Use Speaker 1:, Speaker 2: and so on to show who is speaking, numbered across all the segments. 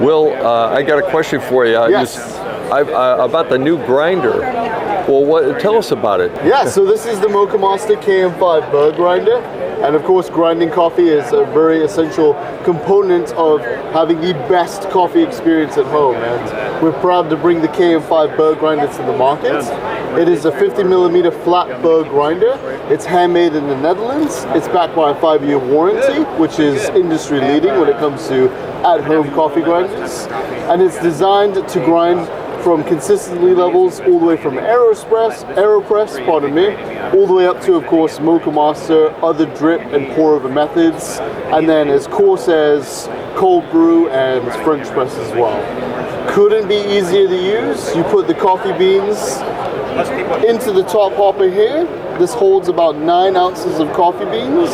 Speaker 1: Will, I got a question for you.
Speaker 2: Yes.
Speaker 1: About the new grinder. Well, tell us about it.
Speaker 2: Yeah, so this is the Moccamaster KM5 Burr grinder. And of course, grinding coffee is a very essential component of having the best coffee experience at home. And we're proud to bring the KM5 Burr grinder to the market. It is a 50mm flat burr grinder. It's handmade in the Netherlands. It's backed by a 5-year warranty, which is industry leading when it comes to at-home coffee grinders. And it's designed to grind from consistency levels all the way from AeroPress, pardon me, all the way up to, of course, Moccamaster, other drip and pour over methods, and then as coarse as cold brew and French press as well. Couldn't be easier to use. You put the coffee beans into the top hopper here. This holds about 9 ounces of coffee beans,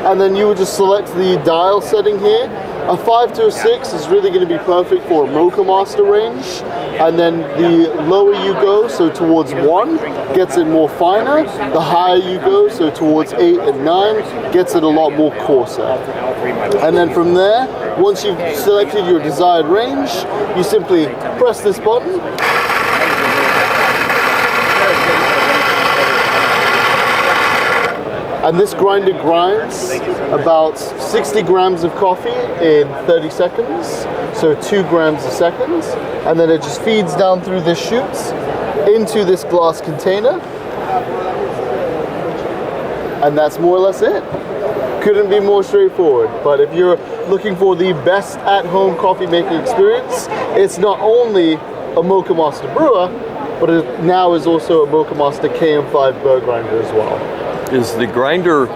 Speaker 2: and then you would just select the dial setting here. A 5 to a 6 is really going to be perfect for a Moccamaster range, and then the lower you go, so towards 1, gets it more finer. The higher you go, so towards 8 and 9, gets it a lot more coarser. And then from there, once you've selected your desired range, you simply press this button. And this grinder grinds about 60 grams of coffee in 30 seconds, so 2 grams a second. And then it just feeds down through this chute into this glass container. And that's more or less it. Couldn't be more straightforward. But if you're looking for the best at-home coffee making experience, it's not only a Moccamaster brewer, but it now is also a Moccamaster KM5 Burr grinder as well.
Speaker 1: Is the grinder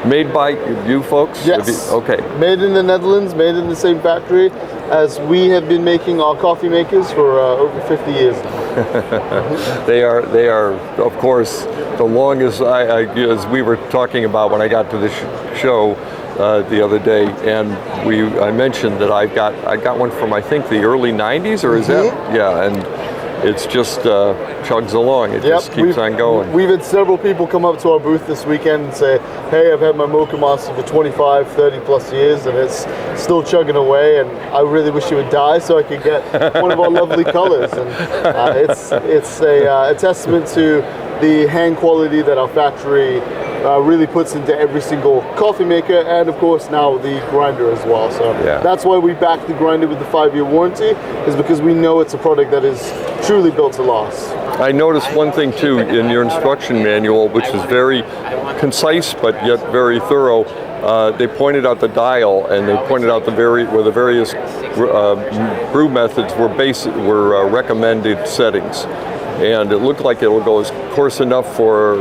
Speaker 1: made by you folks?
Speaker 2: Yes.
Speaker 1: Okay.
Speaker 2: Made in the Netherlands, made in the same factory as we have been making our coffee makers for over 50 years now. They
Speaker 1: are, of course, the longest. As we were talking about when I got to the show the other day, and I mentioned that I got one from I think the early '90s, or is that? Yeah, and it's just chugs along. It just keeps on going.
Speaker 2: We've had several people come up to our booth this weekend and say, hey, I've had my Moccamaster for 25, 30 plus years and it's still chugging away, and I really wish it would die so I could get one of our lovely colors. And it's a testament to the hand quality that our factory really puts into every single coffee maker, and of course now the grinder as well. So that's why we back the grinder with the 5-year warranty, is because we know it's a product that is truly built to last.
Speaker 1: I noticed one thing too in your instruction manual, which is very concise but yet very thorough. They pointed out the dial, and they pointed out where the various brew methods were recommended settings. And it looked like it will go as coarse enough for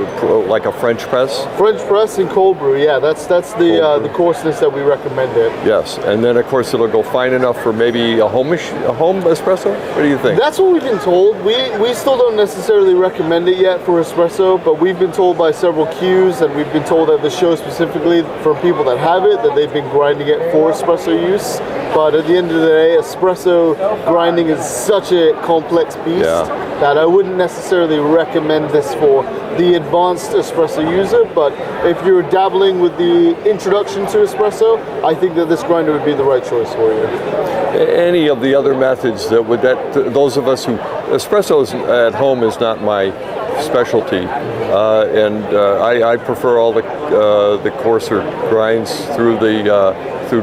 Speaker 1: like a French press. French
Speaker 2: press and cold brew, yeah, that's the coarseness that we recommend it.
Speaker 1: Yes, and then of course it'll go fine enough for maybe a home espresso. What do you think?
Speaker 2: That's what we've been told. We still don't necessarily recommend it yet for espresso, but we've been told by several cues, and we've been told at the show specifically from people that have it, that they've been grinding it for espresso use. But at the end of the day, espresso grinding is such a complex beast that I wouldn't necessarily recommend this for the advanced espresso user. But if you're dabbling with the introduction to espresso, I think that this grinder would be the right choice for you.
Speaker 1: Any of the other methods those of us who espresso at home is not my specialty, and I prefer all the coarser grinds through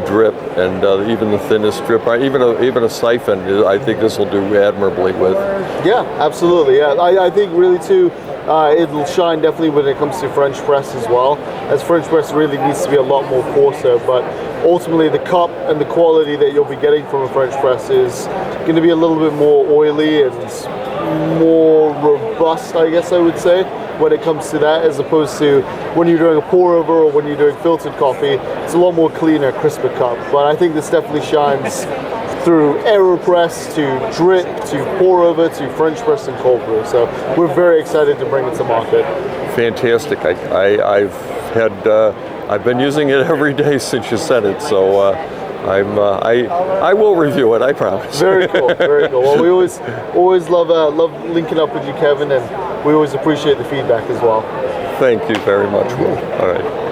Speaker 1: drip, and even the thinnest drip, even a siphon. I think this will do admirably with.
Speaker 2: Yeah, absolutely. Yeah, I think really too. It'll shine definitely when it comes to French press as well, as French press really needs to be a lot more coarser, but ultimately the cup and the quality that you'll be getting from a French press is going to be a little bit more oily and more robust, I guess I would say, when it comes to that, as opposed to when you're doing a pour over or when you're doing filtered coffee. It's a lot more cleaner, crisper cup. But I think this definitely shines through AeroPress to drip to pour over to French press and cold brew. So we're very excited to bring it to market.
Speaker 1: Fantastic. I've been using it every day since you said it. So I will review it, I promise.
Speaker 2: Very cool, very cool. Well, we always love linking up with you, Kevin, and we always appreciate the feedback as well.
Speaker 1: Thank you very much, Will. All right.